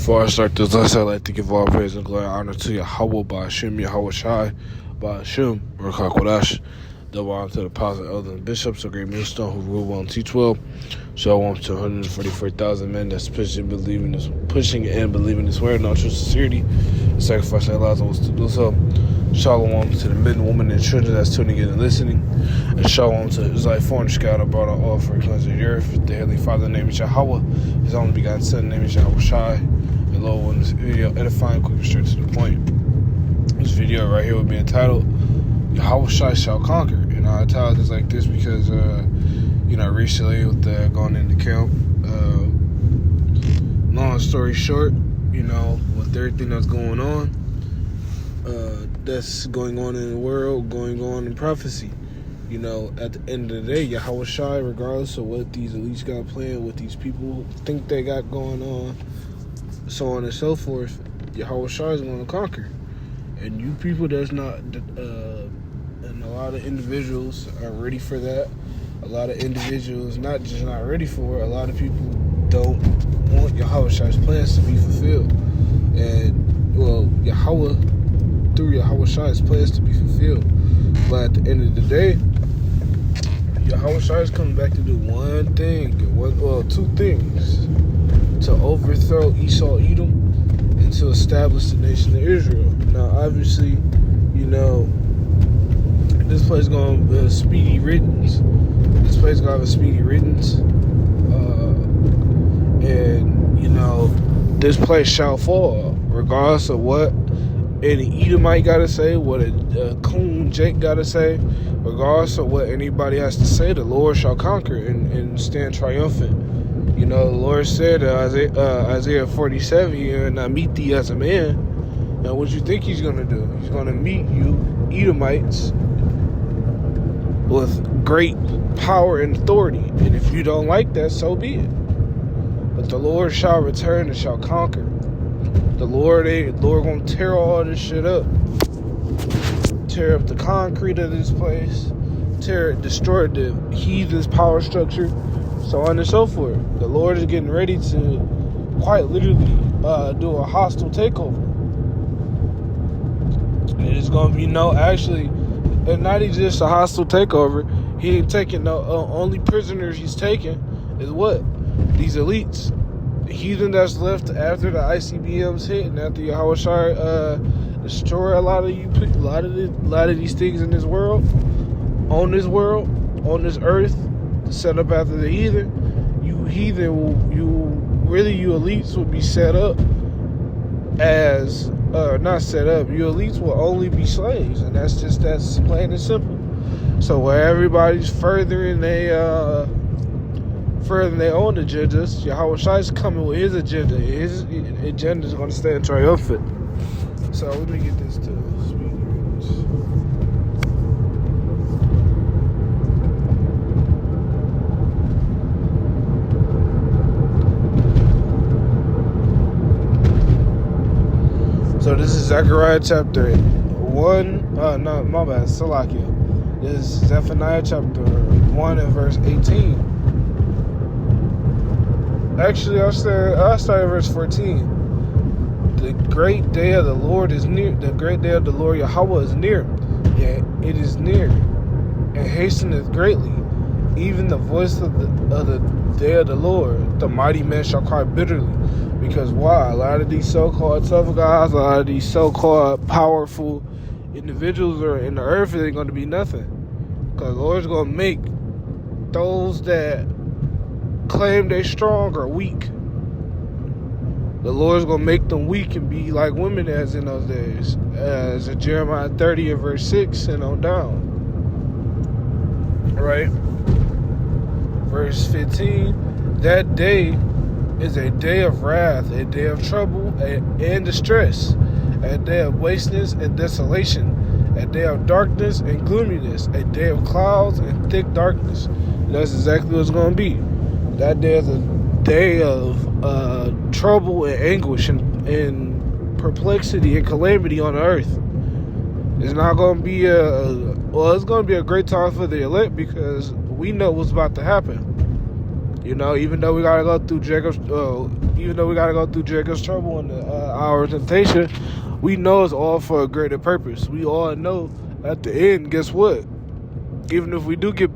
Before I start this lesson, I'd like to give all praise and glory and honor to Yahweh, Ba'ashem, Yahawashi, Ba'ashem, Rakakwadash. Double honor to the apostles, elders, and bishops, a great millstone who rule well and teach well. Shalom to 144,000 men that's pushing and believing this word in all true sincerity, and sacrificing their lives on us to do so. Shalom to the men, women, and children that's tuning in and listening. And shalom to Israelite foreign scout that brought out all for cleansing the earth. The Heavenly Father, name is Yahweh. His only begotten Son, name is Yahawashi. And Lord, in this video, edifying, quick and straight to the point. This video right here will be entitled, Yahawashi shall conquer. And I titled this like this because, recently with going into camp, long story short, with everything that's going on, that's going on in the world, going on in prophecy. At the end of the day, Yahawashi, regardless of what these elites got planned, what these people think they got going on, so on and so forth, Yahawashi is going to conquer. And you people that's not, and a lot of individuals are ready for that. A lot of individuals not ready for it. A lot of people don't want Yahawashi's plans to be fulfilled. And, Yahweh, through Yahawashi's plans to be fulfilled. But at the end of the day, Yahawashi is coming back to do one thing, two things. To overthrow Esau, Edom, and to establish the nation of Israel. Now, obviously, this place is going to have a speedy riddance. This place shall fall, regardless of what any Edomite got to say, what a coon Jake got to say, regardless of what anybody has to say, the Lord shall conquer and stand triumphant. The Lord said, Isaiah 47, and I meet thee as a man. Now, what you think he's going to do? He's going to meet you, Edomites, with great power and authority. And if you don't like that, so be it. But the Lord shall return and shall conquer. The Lord going to tear all this shit up. Tear up the concrete of this place. Destroy the heathen's power structure. So on and so forth. The Lord is getting ready to quite literally do a hostile takeover. And it's going to be and not even just a hostile takeover. He ain't taking only prisoners he's taking is what? These elites. The heathen that's left after the ICBMs hit and after Yahawashi destroy a lot of these things in this world, on this earth, set up after the heathen. You elites will be set up as not set up. You elites will only be slaves, and that's plain and simple. So where everybody's furthering their own agendas, Yahawashi's coming with his agenda. His agenda is going to stand triumphant. So let me get this to speed. So this is Zechariah chapter 1, Salakia. This is Zephaniah chapter 1 and verse 18. Actually, I'll start at verse 14. The great day of the Lord is near. The great day of the Lord Yahweh is near. Yeah, it is near, and hasteneth greatly. Even the voice of the day of the Lord, the mighty man shall cry bitterly. Because why? A lot of these so-called tough guys, a lot of these so-called powerful individuals are in the earth, it ain't going to be nothing. Because the Lord's going to make those that claim they're strong or weak. The Lord's going to make them weak and be like women as in those days. As in Jeremiah 30 and verse 6 and on down. Right? Verse 15. That day is a day of wrath, a day of trouble and distress, a day of wasteness and desolation, a day of darkness and gloominess, a day of clouds and thick darkness. And that's exactly what it's going to be. That day is a day of trouble and anguish and perplexity and calamity on the earth. It's not going to be it's going to be a great time for the elect because we know what's about to happen. Even though we gotta go through Jacob's trouble and our temptation, we know it's all for a greater purpose. We all know at the end, guess what? Even if we do get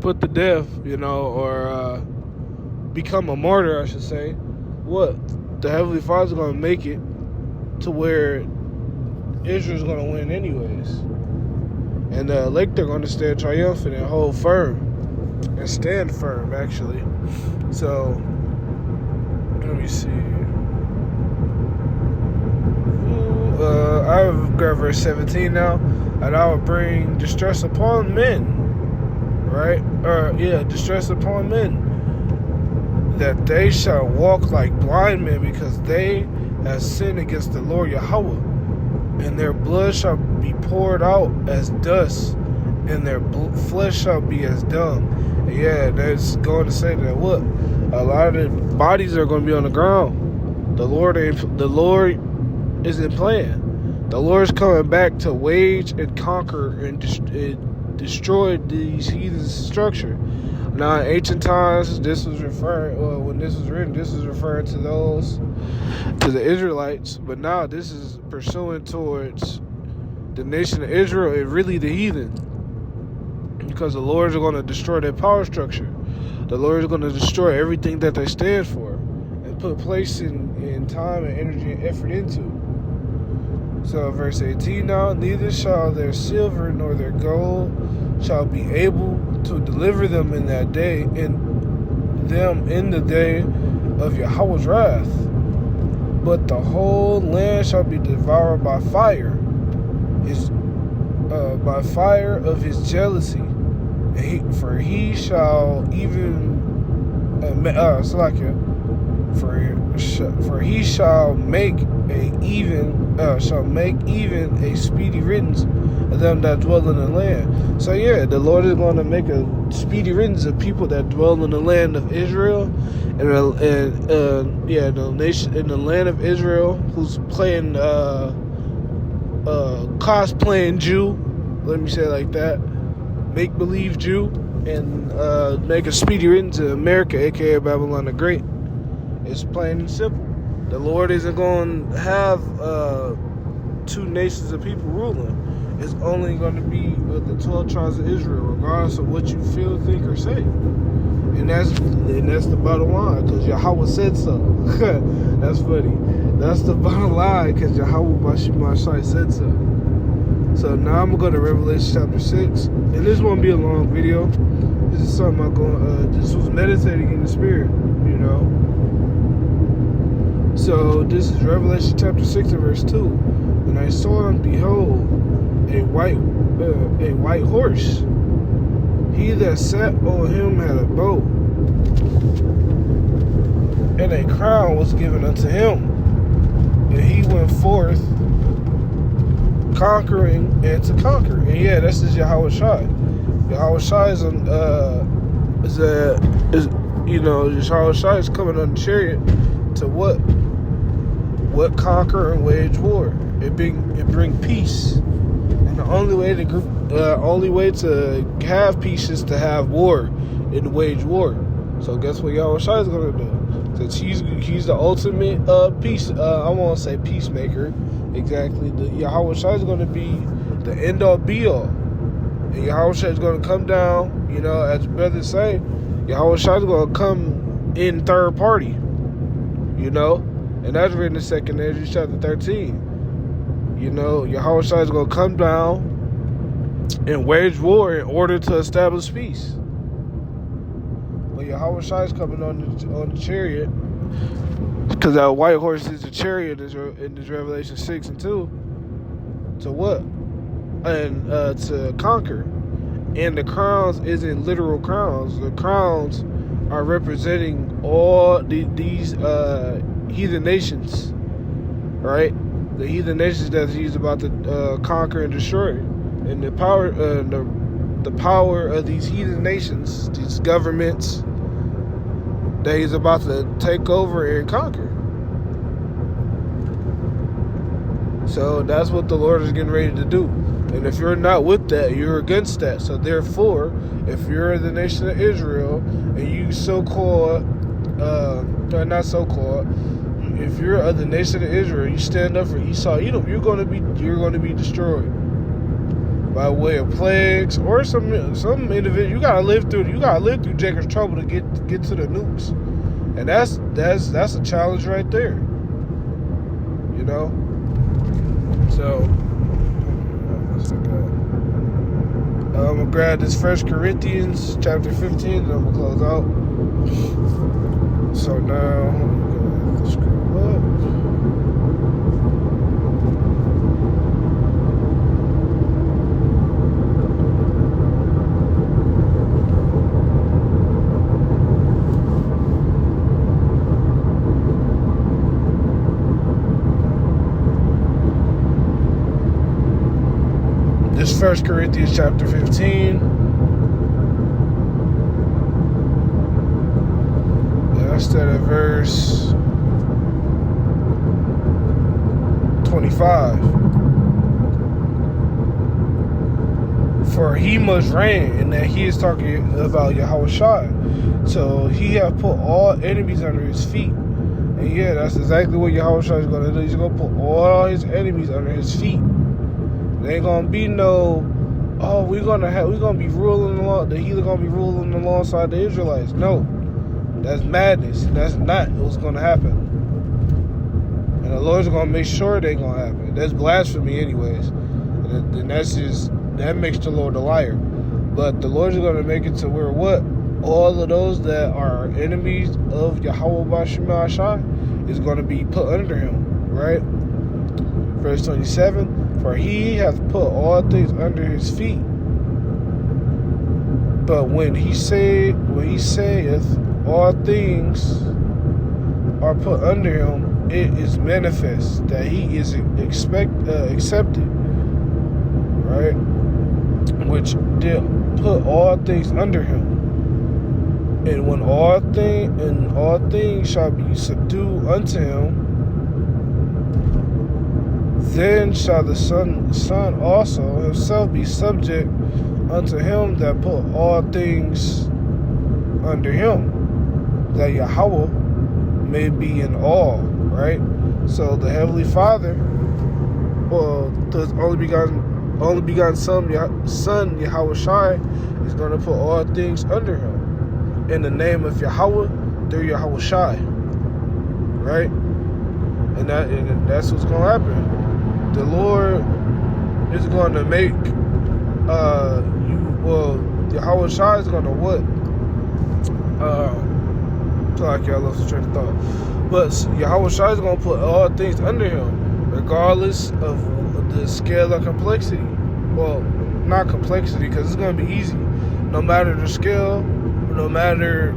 put to death, or become a martyr, I should say, what? The Heavenly Father's gonna make it to where Israel's gonna win anyways, and the elect are gonna stand triumphant and hold firm. And stand firm, actually. So, let me see. I've got verse 17 now. And I will bring distress upon men. Right? Distress upon men. That they shall walk like blind men, because they have sinned against the Lord Yahweh. And their blood shall be poured out as dust, and their flesh shall be as dung. Yeah, that's going to say that what? A lot of the bodies are going to be on the ground. The Lord isn't playing. The Lord's coming back to wage and conquer and destroy these heathen structure. Now, in ancient times, when this was written, this was referring to the Israelites. But now this is pursuing towards the nation of Israel and really the heathen. Because the Lord is going to destroy their power structure. The Lord is going to destroy everything that they stand for and put place in time and energy and effort into. So verse 18 now, neither shall their silver nor their gold shall be able to deliver them in that day, in the day of Yahweh's wrath. But the whole land shall be devoured by fire, by fire of his jealousy. For he shall even for he shall make even a speedy riddance of them that dwell in the land. So yeah, the Lord is going to make a speedy riddance of people that dwell in the land of Israel, the nation in the land of Israel who's playing cosplaying Jew. Let me say it like that. Make believe Jew, and make a speedy riddance to America, aka Babylon the Great. It's plain and simple. The Lord isn't going to have two nations of people ruling. It's only going to be the 12 tribes of Israel, regardless of what you feel, think, or say. And that's the bottom line, because Yahweh said so. That's funny. That's the bottom line, because Yahweh Mashai said so. So now I'm going to go to Revelation chapter 6. And this won't be a long video. This is something this was meditating in the spirit, So this is Revelation chapter 6 and verse 2. And I saw and behold a white horse. He that sat on him had a bow, and a crown was given unto him. And he went forth conquering and to conquer. And yeah, this is Yahawashi. Yahawashi Yahawashi is coming on the chariot to what conquer and wage war. It bring peace, and the only way to have peace is to have war and wage war. So guess what Yahawashi is going to do? Since he's the ultimate peace. I won't say peacemaker exactly. The Yahawashi is going to be the end all be all, and Yahawashi is going to come down. As brothers say, Yahawashi is going to come in third party. And that's written in 2 Ezra chapter 13. Yahawashi is going to come down and wage war in order to establish peace. But Yahawashi is coming on the chariot, because that white horse is a chariot in this Revelation 6 and 2. To what? And to conquer. And the crowns isn't literal crowns. The crowns are representing all these heathen nations, right? The heathen nations that he's about to conquer and destroy, and the power of these heathen nations, these governments that he's about to take over and conquer. So that's what the Lord is getting ready to do. And if you're not with that, you're against that. So therefore, if you're the nation of Israel and you so-called, not so-called, if you're of the nation of Israel, you stand up for Esau, Edom, you're going to be destroyed by way of plagues or some individual. You gotta live through Jacob's trouble to get to the nukes, and that's a challenge right there. You know, so I'm gonna grab this 1 Corinthians chapter 15, and I'm gonna close out. So now I'm gonna scroll up. This 1 Corinthians chapter 15. And I started at verse 25. For he must reign, and that he is talking about Yahawashi. So he have put all enemies under his feet. And yeah, that's exactly what Yahawashi is going to do. He's going to put all his enemies under his feet. There ain't gonna be no, we're gonna be ruling along. The heathen gonna be ruling alongside the Israelites. No, that's madness. That's not what's gonna happen. And the Lord's gonna make sure it ain't gonna happen. That's blasphemy, anyways. And that makes the Lord a liar. But the Lord is gonna make it to where what all of those that are enemies of Yahawashi is gonna be put under him, right? Verse 27. For he hath put all things under his feet. But when he saith all things are put under him, it is manifest that he is accepted, right? Which did put all things under him. And when all things shall be subdued unto him, then shall the Son also himself be subject unto him that put all things under him, that Yahweh may be in all, right? So the Heavenly Father, well, the only begotten Son Yahawashi, is going to put all things under him in the name of Yahweh through Yahawashi, right? And that's what's going to happen. The Lord is going to make Yahawashi is going to what? Sorry, I lost the train of thought. But Yahawashi is going to put all things under him, regardless of the scale of complexity. Well, not complexity, because it's going to be easy. No matter the scale, no matter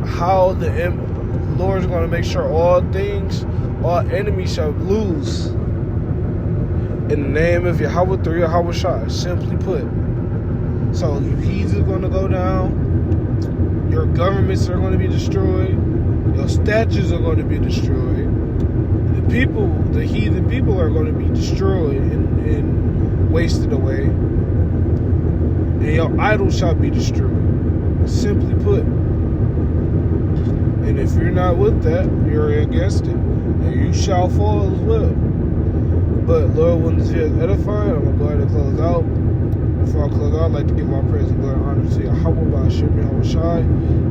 how the Lord is going to make sure all enemies shall lose. In the name of Yahweh through Yahawashi, simply put. So your heathens are going to go down. Your governments are going to be destroyed. Your statues are going to be destroyed. The heathen people are going to be destroyed and wasted away. And your idols shall be destroyed. Simply put. And if you're not with that, you're against it. And you shall fall as well. But Lord, when this here is edifying, I'm going to go ahead and close out. Before I close out, I'd like to give my praise and glory and honor to Yahweh, by Hashem, Yahawashi,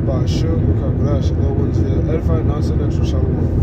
by Hashem, Lord, when this here is edifying, non-sensual, shalom.